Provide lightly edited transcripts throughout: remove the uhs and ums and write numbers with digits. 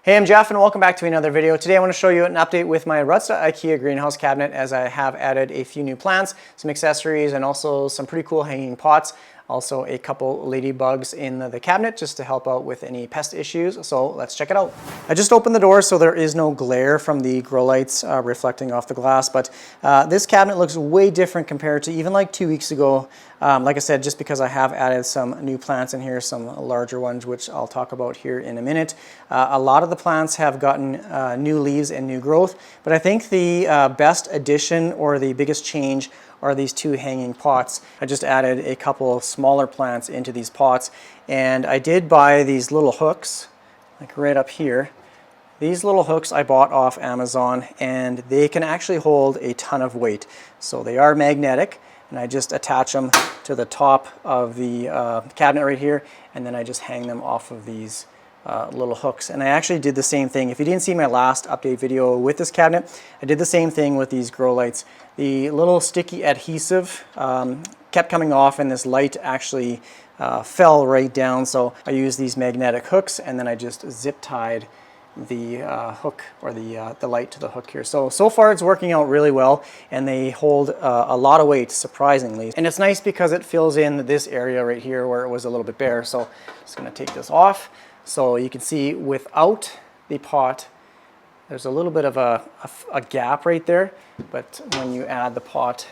Hey, I'm Jeff and welcome back to another video. Today I want to show you an update with my Rutsa IKEA greenhouse cabinet, as I have added a few new plants, some accessories, and also some pretty cool hanging pots. Also a couple ladybugs in the cabinet just to help out with any pest issues. So let's check it out. I just opened the door so there is no glare from the grow lights reflecting off the glass, but this cabinet looks way different compared to even like 2 weeks ago. Like I said, just because I have added some new plants in here, some larger ones, which I'll talk about here in a minute. A lot of the plants have gotten new leaves and new growth, but I think the best addition or the biggest change are these two hanging pots. I just added a couple of smaller plants into these pots, and I did buy these little hooks, like right up here. These little hooks I bought off Amazon, and they can actually hold a ton of weight. So they are magnetic, and I just attach them to the top of the cabinet right here, and then I just hang them off of these little hooks. And I actually did the same thing. If you didn't see my last update video with this cabinet, I did the same thing with these grow lights. The little sticky adhesive kept coming off, and this light actually fell right down. So I used these magnetic hooks, and then I just zip tied the hook or the light to the hook here. So far it's working out really well, and they hold a lot of weight, surprisingly. And it's nice because it fills in this area right here where it was a little bit bare. So I'm just going to take this off. So you can see without the pot, there's a little bit of a gap right there, but when you add the pot,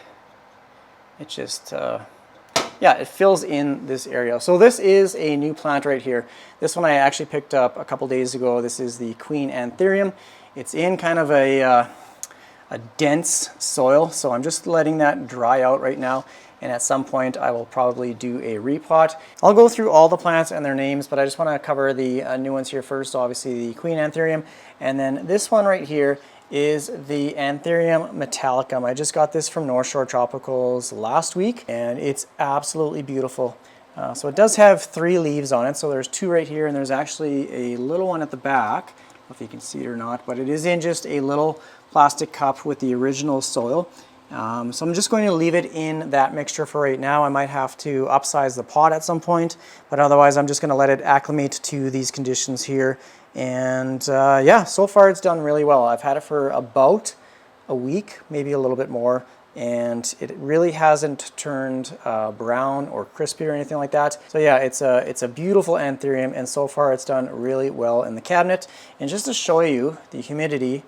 it just yeah, it fills in this area. So this is a new plant right here. This one I actually picked up a couple days ago. This is the Queen Anthurium. It's in kind of a dense soil, so I'm just letting that dry out right now. And at some point I will probably do a repot. I'll go through all the plants and their names, but I just want to cover the new ones here first. Obviously the Queen Anthurium, and then this one right here is the Anthurium metallicum. I just got this from North Shore Tropicals last week, and it's absolutely beautiful. So it does have 3 leaves on it. So there's 2 right here, and there's actually a little one at the back. I don't know if you can see it or not, but it is in just a little plastic cup with the original soil. So I'm just going to leave it in that mixture for right now. I might have to upsize the pot at some point, but otherwise I'm just going to let it acclimate to these conditions here. And yeah, so far it's done really well. I've had it for about a week, maybe a little bit more, and it really hasn't turned brown or crispy or anything like that. So yeah, it's a beautiful Anthurium, and so far it's done really well in the cabinet. And just to show you the humidity,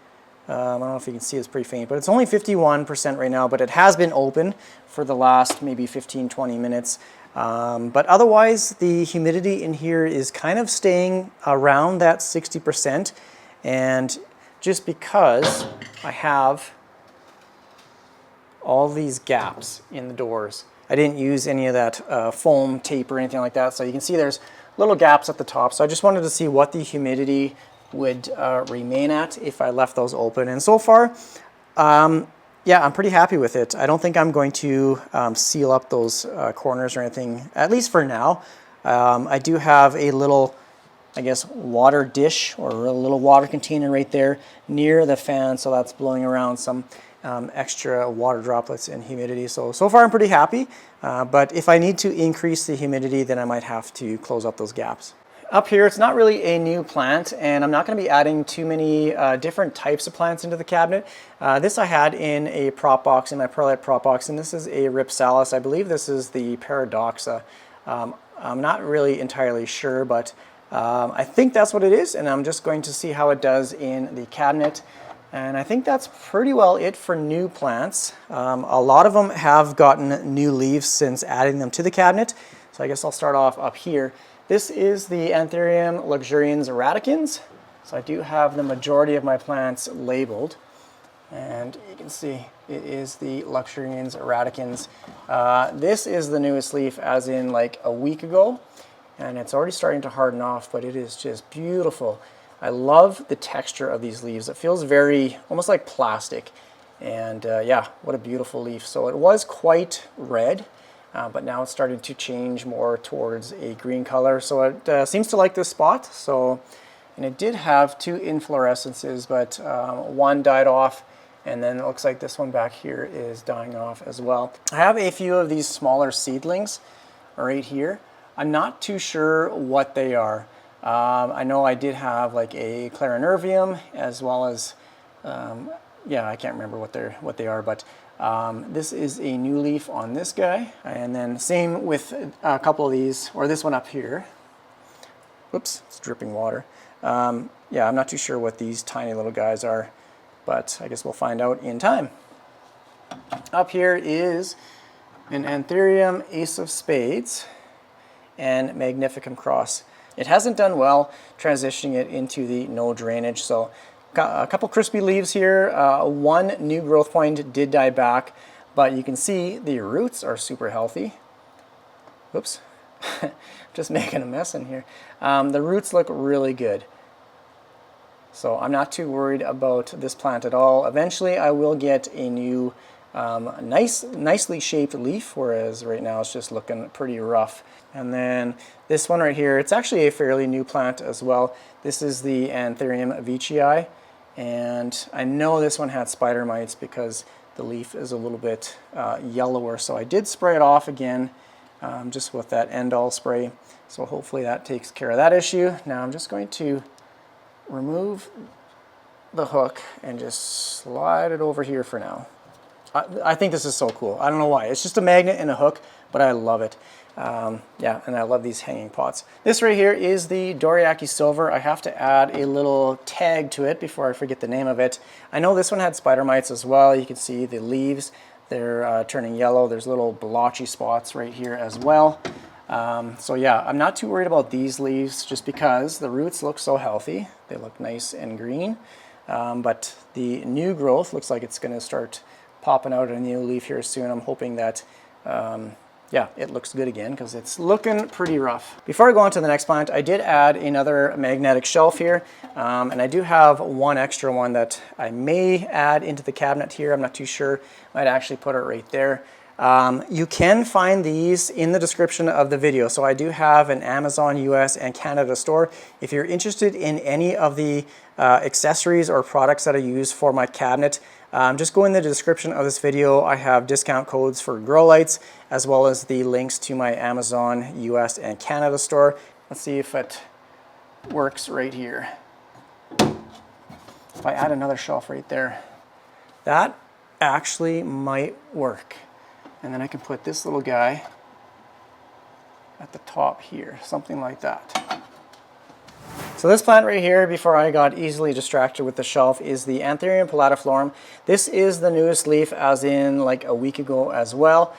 I don't know if you can see, it's pretty faint, but it's only 51% right now, but it has been open for the last maybe 15-20 minutes. But otherwise, the humidity in here is kind of staying around that 60%. And just because I have all these gaps in the doors, I didn't use any of that foam tape or anything like that. So you can see there's little gaps at the top. So I just wanted to see what the humidity would remain at if I left those open. And so far, yeah, I'm pretty happy with it. I don't think I'm going to seal up those corners or anything, at least for now. I do have a little, I guess, water dish or a little water container right there near the fan, so that's blowing around some extra water droplets and humidity. So far I'm pretty happy, but if I need to increase the humidity, then I might have to close up those gaps. Up here, it's not really a new plant, and I'm not going to be adding too many different types of plants into the cabinet. This I had in a prop box, in my perlite prop box, and this is a Ripsalis. I believe this is the Paradoxa. I'm not really entirely sure, but I think that's what it is, and I'm just going to see how it does in the cabinet. And I think that's pretty well it for new plants. A lot of them have gotten new leaves since adding them to the cabinet, so I guess I'll start off up here. This is the Anthurium luxurians radicans. So I do have the majority of my plants labeled. And you can see it is the luxurians radicans. This is the newest leaf, as in like a week ago. And it's already starting to harden off, but it is just beautiful. I love the texture of these leaves. It feels very, almost like plastic. And yeah, what a beautiful leaf. So it was quite red. But now it's starting to change more towards a green color. So it seems to like this spot. And it did have 2 inflorescences, but one died off, and then it looks like this one back here is dying off as well. I have a few of these smaller seedlings right here. I'm not too sure what they are. I know I did have like a clarinervium as well as, yeah, I can't remember what they are, but this is a new leaf on this guy. And then same with a couple of these, or this one up here. Whoops, it's dripping water. Yeah, I'm not too sure what these tiny little guys are, but I guess we'll find out in time. Up here is an Anthurium Ace of Spades and Magnificum Cross. It hasn't done well transitioning it into the no drainage, so got a couple crispy leaves here. One new growth point did die back, but you can see the roots are super healthy. Oops, just making a mess in here. The roots look really good. So I'm not too worried about this plant at all. Eventually I will get a new nicely shaped leaf, whereas right now it's just looking pretty rough. And then this one right here, it's actually a fairly new plant as well. This is the Anthurium veitchii, and I know this one had spider mites because the leaf is a little bit yellower. So I did spray it off again, just with that end-all spray. So hopefully that takes care of that issue. Now I'm just going to remove the hook and just slide it over here for now. I think this is so cool. I don't know why. It's just a magnet and a hook, but I love it. Yeah, and I love these hanging pots. This right here is the Doriaki Silver. I have to add a little tag to it before I forget the name of it. I know this one had spider mites as well. You can see the leaves, they're turning yellow. There's little blotchy spots right here as well. So yeah, I'm not too worried about these leaves just because the roots look so healthy. They look nice and green. But the new growth looks like it's going to start popping out a new leaf here soon. I'm hoping that, yeah, it looks good again because it's looking pretty rough. Before I go on to the next plant, I did add another magnetic shelf here, and I do have one extra one that I may add into the cabinet here. I'm not too sure. Might actually put it right there. You can find these in the description of the video. So I do have an Amazon US and Canada store. If you're interested in any of the accessories or products that I use for my cabinet, just go in the description of this video. I have discount codes for grow lights as well as the links to my Amazon US and Canada store. Let's see if it works right here. If I add another shelf right there, that actually might work. And then I can put this little guy at the top here, something like that. So this plant right here, before I got easily distracted with the shelf, is the Anthurium palmatiflorum. This is the newest leaf, as in like a week ago as well.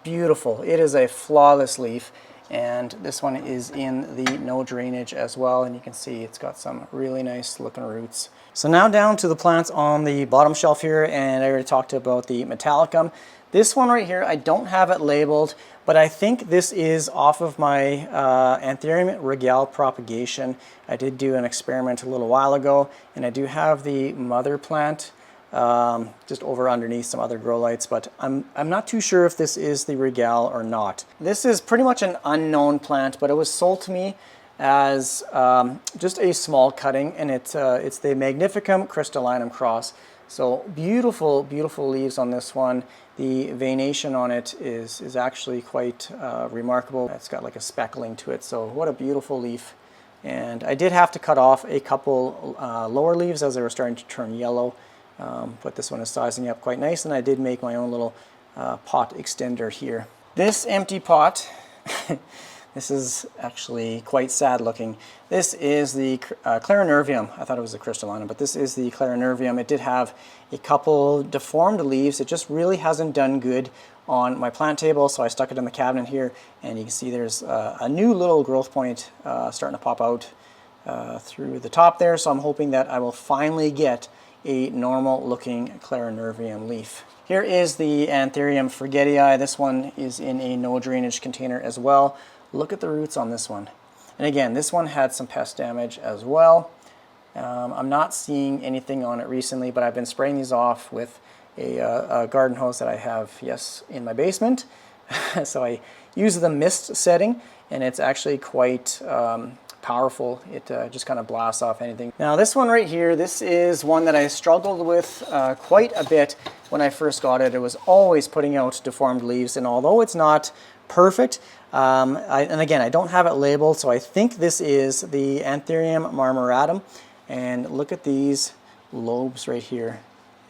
Beautiful. It is a flawless leaf. And this one is in the no drainage as well. And you can see it's got some really nice looking roots. So now down to the plants on the bottom shelf here. And I already talked about the Metallicum. This one right here, I don't have it labeled, but I think this is off of my Anthurium regale propagation. I did do an experiment a little while ago, and I do have the mother plant just over underneath some other grow lights, but I'm not too sure if this is the regale or not. This is pretty much an unknown plant, but it was sold to me as just a small cutting, and it's the Magnificum crystallinum cross. So beautiful, beautiful leaves on this one. The veination on it is actually quite remarkable. It's got like a speckling to it, so what a beautiful leaf. And I did have to cut off a couple lower leaves as they were starting to turn yellow, but this one is sizing up quite nice, and I did make my own little pot extender here. This empty pot, this is actually quite sad looking. This is the clarinervium. I thought it was a crystallinum, but this is the clarinervium. It did have a couple deformed leaves. It just really hasn't done good on my plant table, so I stuck it in the cabinet here, and you can see there's a new little growth point starting to pop out through the top there, so I'm hoping that I will finally get a normal looking clarinervium leaf. Here is the Anthurium forgetii. This one is in a no drainage container as well. Look at the roots on this one. And again, this one had some pest damage as well. I'm not seeing anything on it recently, but I've been spraying these off with a garden hose that I have, yes, in my basement. So I use the mist setting, and it's actually quite powerful. It just kind of blasts off anything. Now this one right here, this is one that I struggled with quite a bit when I first got it, it was always putting out deformed leaves, and although it's not perfect, and again, I don't have it labeled, so I think this is the Anthurium marmoratum, and look at these lobes right here.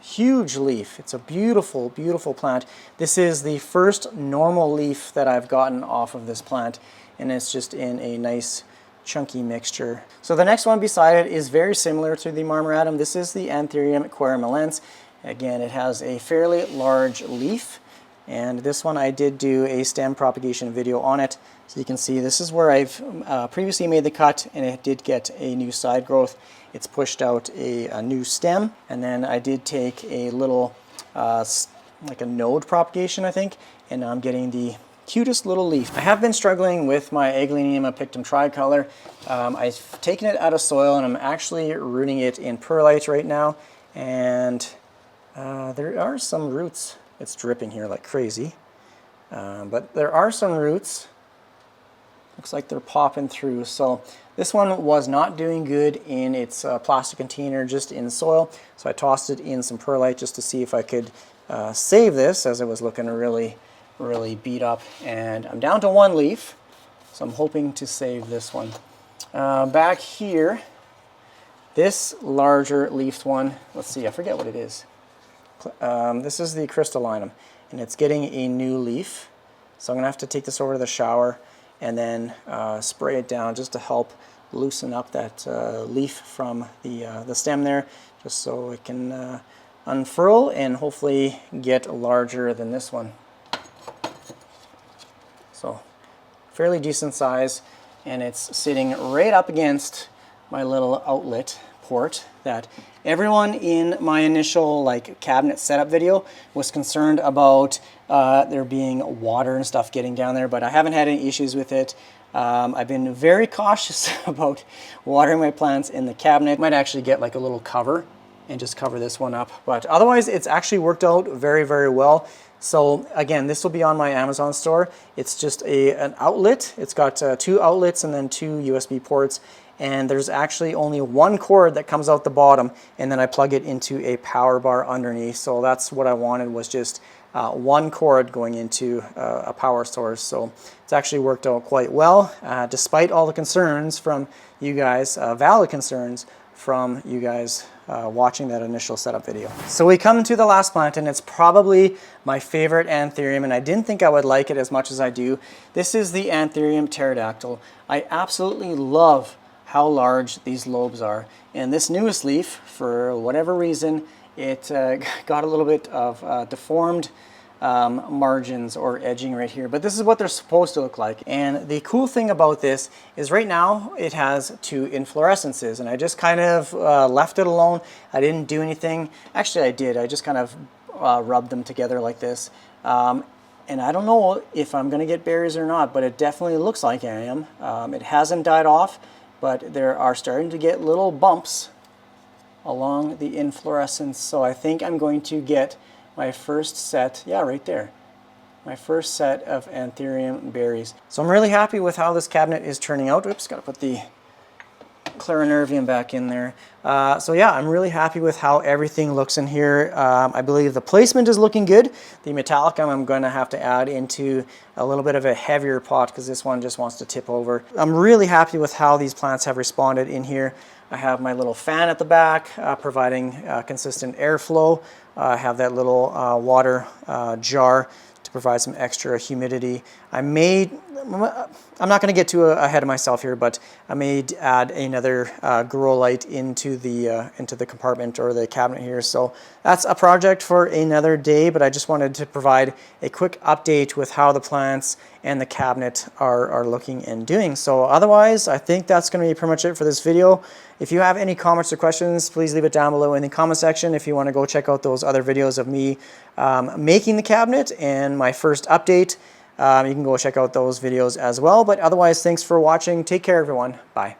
Huge leaf. It's a beautiful, beautiful plant. This is the first normal leaf that I've gotten off of this plant, and it's just in a nice chunky mixture. So the next one beside it is very similar to the marmoratum. This is the Anthurium querulans. Again, it has a fairly large leaf, and this one I did do a stem propagation video on it. So you can see this is where I've previously made the cut, and it did get a new side growth. It's pushed out a new stem, and then I did take a little like a node propagation, I think, and now I'm getting the cutest little leaf. I have been struggling with my Aglaonema pictum tricolor. I've taken it out of soil, and I'm actually rooting it in perlite right now, and there are some roots. It's dripping here like crazy, but there are some roots. Looks like they're popping through. So this one was not doing good in its plastic container, just in soil, so I tossed it in some perlite just to see if I could save this, as it was looking really beat up, and I'm down to one leaf, so I'm hoping to save this one. Back here, this larger leafed one, let's see, I forget what it is. This is the crystallinum, and it's getting a new leaf, so I'm gonna have to take this over to the shower and then spray it down just to help loosen up that leaf from the stem there, just so it can unfurl and hopefully get larger than this one. So fairly decent size, and it's sitting right up against my little outlet port that everyone in my initial cabinet setup video was concerned about there being water and stuff getting down there, but I haven't had any issues with it. I've been very cautious about watering my plants in the cabinet. Might actually get like a little cover and just cover this one up, but otherwise it's actually worked out very, very well. So again, this will be on my Amazon store. It's just an outlet. It's got 2 outlets and then 2 USB ports, and there's actually only one cord that comes out the bottom, and then I plug it into a power bar underneath. So that's what I wanted, was just one cord going into a power source. So it's actually worked out quite well, despite all the concerns from you guys, valid concerns from you guys watching that initial setup video. So we come to the last plant, and it's probably my favorite Anthurium, and I didn't think I would like it as much as I do. This is the Anthurium pterodactyl. I absolutely love how large these lobes are, and this newest leaf, for whatever reason, it got a little bit of deformed margins or edging right here, but this is what they're supposed to look like. And the cool thing about this is right now it has 2 inflorescences, and I just kind of left it alone. I didn't do anything. Actually I did. I just kind of rubbed them together like this, and I don't know if I'm gonna get berries or not, but it definitely looks like I am. It hasn't died off, but there are starting to get little bumps along the inflorescence, so I think I'm going to get my first set, yeah, right there, my first set of Anthurium berries. So I'm really happy with how this cabinet is turning out. Oops, gotta put the Clarinervium back in there. So yeah, I'm really happy with how everything looks in here. I believe the placement is looking good. The Metallicum I'm going to have to add into a little bit of a heavier pot because this one just wants to tip over. I'm really happy with how these plants have responded in here. I have my little fan at the back providing consistent airflow. I have that little water jar to provide some extra humidity. I'm not going to get too ahead of myself here, but I may add another grow light into the compartment or the cabinet here. So that's a project for another day, but I just wanted to provide a quick update with how the plants and the cabinet are looking and doing. So otherwise, I think that's going to be pretty much it for this video. If you have any comments or questions, please leave it down below in the comment section. If you want to go check out those other videos of me making the cabinet and my first update, you can go check out those videos as well. But otherwise, thanks for watching. Take care, everyone. Bye.